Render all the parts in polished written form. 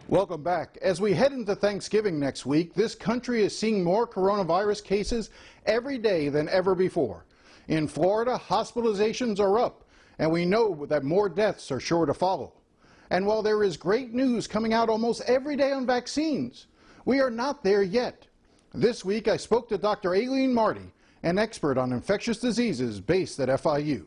Welcome back. As we head into Thanksgiving next week, this country is seeing more coronavirus cases every day than ever before. In Florida, hospitalizations are up, and we know that more deaths are sure to follow. And while there is great news coming out almost every day on vaccines, we are not there yet. This week, I spoke to Dr. Aileen Marty, an expert on infectious diseases based at FIU.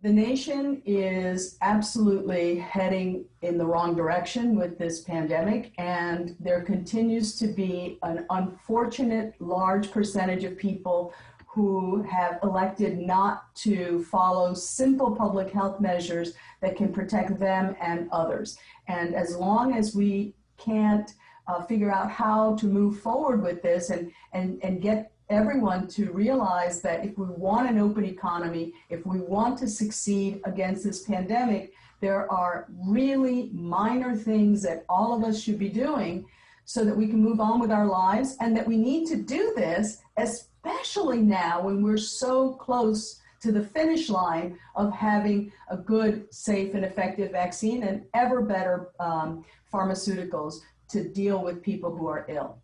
The nation is absolutely heading in the wrong direction with this pandemic, and there continues to be an unfortunate large percentage of people who have elected not to follow simple public health measures that can protect them and others. And as long as we can't figure out how to move forward with this and get everyone to realize that if we want an open economy, if we want to succeed against this pandemic, there are really minor things that all of us should be doing so that we can move on with our lives, and that we need to do this, especially now when we're so close to the finish line of having a good, safe, and effective vaccine and ever better pharmaceuticals to deal with people who are ill.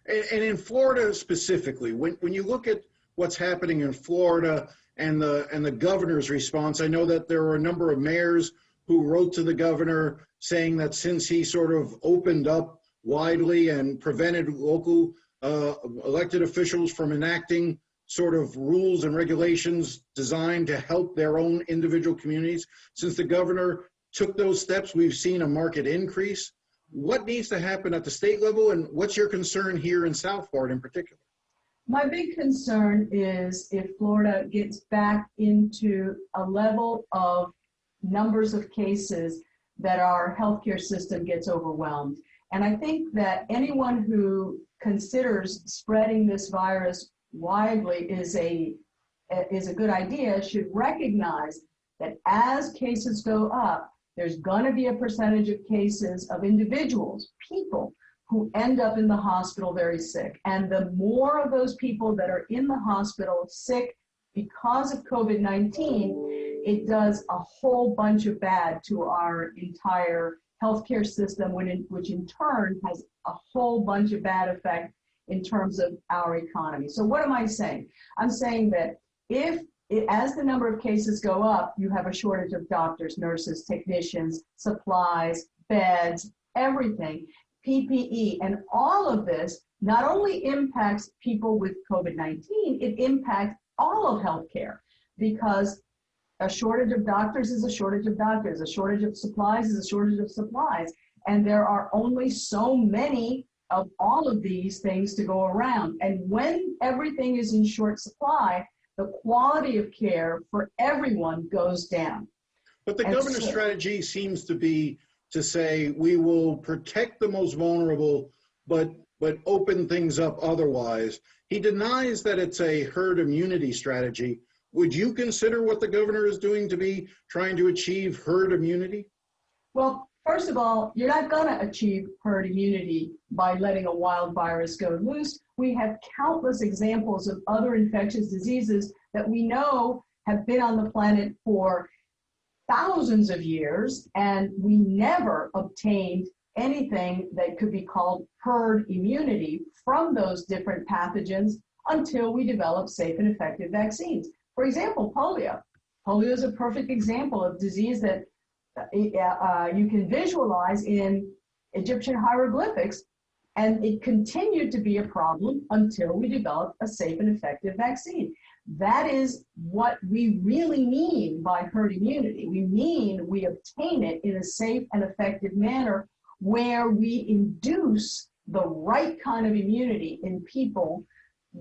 And in Florida specifically, when you look at what's happening in Florida and the governor's response, I know that there were a number of mayors who wrote to the governor saying that since he sort of opened up widely and prevented local elected officials from enacting sort of rules and regulations designed to help their own individual communities, since the governor took those steps, we've seen a market increase. What needs to happen at the state level, and what's your concern here in South Florida in particular? My big concern is if Florida gets back into a level of numbers of cases that our healthcare system gets overwhelmed. And I think that anyone who considers spreading this virus widely is a good idea should recognize that as cases go up, there's going to be a percentage of cases of individuals, people, who end up in the hospital very sick. And the more of those people that are in the hospital sick because of COVID-19, it does a whole bunch of bad to our entire healthcare system, which in turn has a whole bunch of bad effect in terms of our economy. So what am I saying? I'm saying that as the number of cases go up, you have a shortage of doctors, nurses, technicians, supplies, beds, everything, PPE, and all of this not only impacts people with COVID-19, it impacts all of healthcare, because a shortage of doctors is a shortage of doctors, a shortage of supplies is a shortage of supplies, and there are only so many of all of these things to go around. And when everything is in short supply, the quality of care for everyone goes down. But the governor's strategy seems to be to say we will protect the most vulnerable, but open things up otherwise. He denies that it's a herd immunity strategy. Would you consider what the governor is doing to be trying to achieve herd immunity? Well, first of all, you're not going to achieve herd immunity by letting a wild virus go loose. We have countless examples of other infectious diseases that we know have been on the planet for thousands of years, and we never obtained anything that could be called herd immunity from those different pathogens until we developed safe and effective vaccines. For example, polio. Polio is a perfect example of disease that you can visualize in Egyptian hieroglyphics, and it continued to be a problem until we developed a safe and effective vaccine. That is what we really mean by herd immunity. We mean we obtain it in a safe and effective manner where we induce the right kind of immunity in people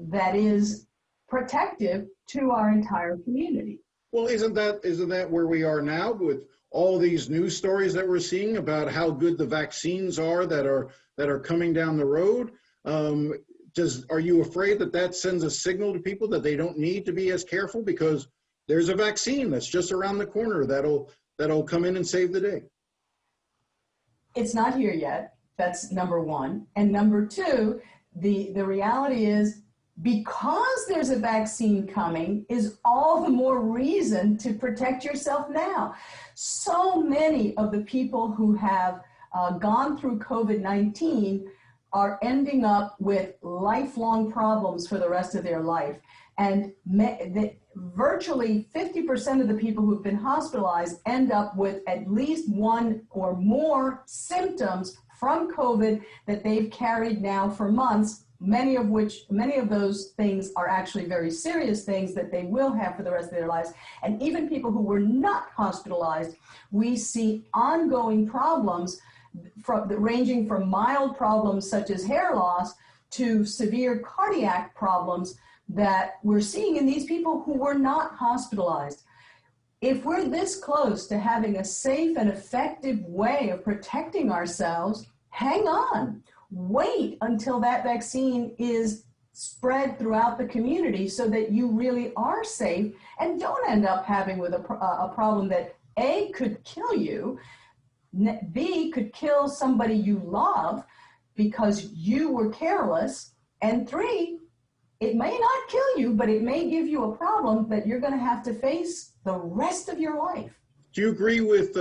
that is protective to our entire community. Well, isn't that where we are now with all these news stories that we're seeing about how good the vaccines are that are coming down the road? Are you afraid that sends a signal to people that they don't need to be as careful because there's a vaccine that's just around the corner that'll come in and save the day? It's not here yet. That's number one. And number two, the reality is, because there's a vaccine coming is all the more reason to protect yourself now. So many of the people who have gone through COVID-19 are ending up with lifelong problems for the rest of their life. And virtually 50% of the people who've been hospitalized end up with at least one or more symptoms from COVID that they've carried now for months, many of those things are actually very serious things that they will have for the rest of their lives. And even people who were not hospitalized, we see ongoing problems ranging from mild problems such as hair loss to severe cardiac problems that we're seeing in these people who were not hospitalized. If we're this close to having a safe and effective way of protecting ourselves, hang on. Wait until that vaccine is spread throughout the community so that you really are safe and don't end up having with a problem that A, could kill you, B, could kill somebody you love because you were careless, and 3, it may not kill you, but it may give you a problem that you're going to have to face the rest of your life. Do you agree with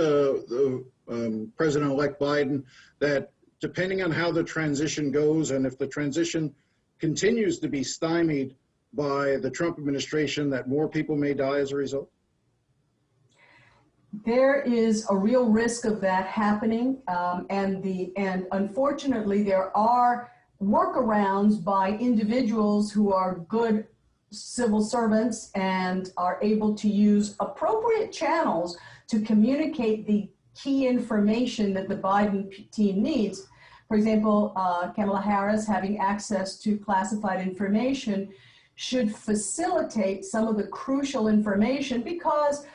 President-elect Biden that depending on how the transition goes, and if the transition continues to be stymied by the Trump administration, that more people may die as a result? There is a real risk of that happening, and unfortunately there are workarounds by individuals who are good civil servants and are able to use appropriate channels to communicate the key information that the Biden team needs. For example, Kamala Harris having access to classified information should facilitate some of the crucial information, because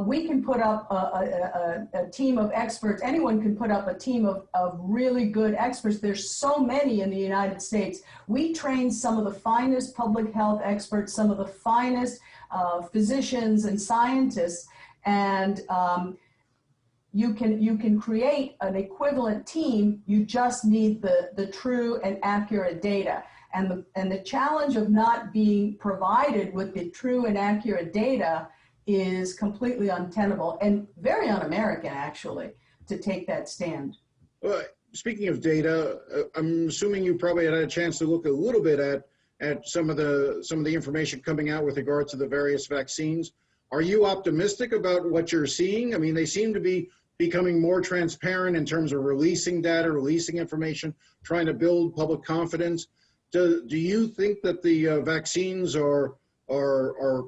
we can put up a team of experts. Anyone can put up a team of really good experts. There's so many in the United States. We train some of the finest public health experts, some of the finest physicians and scientists, and you can create an equivalent team. You just need the true and accurate data. And the challenge of not being provided with the true and accurate data is completely untenable and very un-American, actually, to take that stand. Well, speaking of data, I'm assuming you probably had a chance to look a little bit at some of the information coming out with regard to the various vaccines. Are you optimistic about what you're seeing? I mean, they seem to be becoming more transparent in terms of releasing data, releasing information, trying to build public confidence. Do you think that the vaccines are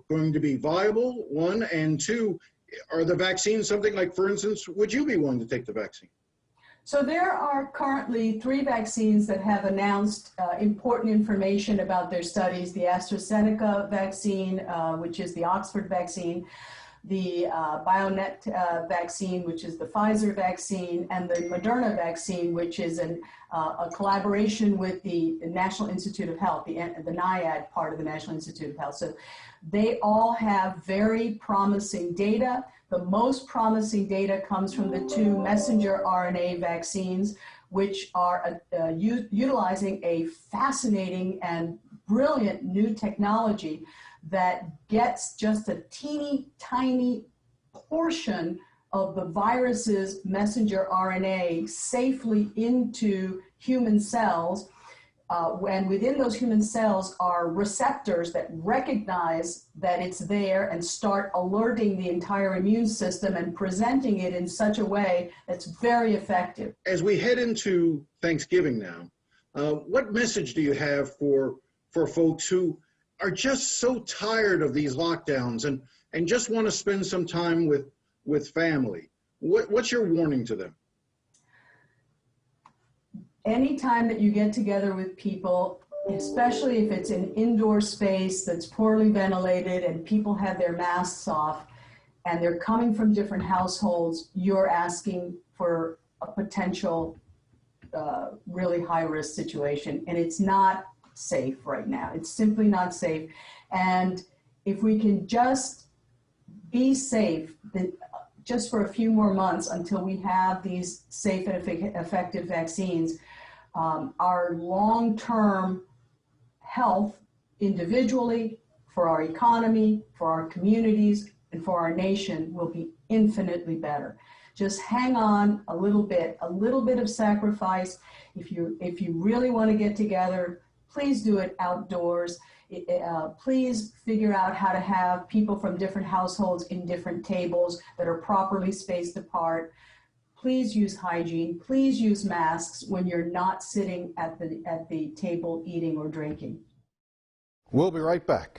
going to be viable, 1, and 2, are the vaccines something like, for instance, would you be willing to take the vaccine? So there are currently 3 vaccines that have announced important information about their studies: the AstraZeneca vaccine, which is the Oxford vaccine, the BioNet vaccine, which is the Pfizer vaccine, and the Moderna vaccine, which is a collaboration with the National Institute of Health, the NIAID part of the National Institute of Health. So they all have very promising data. The most promising data comes from the 2 messenger RNA vaccines, which are utilizing a fascinating and brilliant new technology that gets just a teeny tiny portion of the virus's messenger RNA safely into human cells. And within those human cells are receptors that recognize that it's there and start alerting the entire immune system and presenting it in such a way that's very effective. As we head into Thanksgiving now, what message do you have for folks who are just so tired of these lockdowns and just want to spend some time with family? What's your warning to them? Anytime that you get together with people, especially if it's an indoor space that's poorly ventilated and people have their masks off and they're coming from different households, you're asking for a potential really high-risk situation. And it's not safe right now. It's simply not safe. And if we can just be safe, just for a few more months until we have these safe and effective vaccines, our long-term health individually, for our economy, for our communities, and for our nation will be infinitely better. Just hang on a little bit of sacrifice. If you really want to get together, please do it outdoors. Please figure out how to have people from different households in different tables that are properly spaced apart. Please use hygiene. Please use masks when you're not sitting at the table eating or drinking. We'll be right back.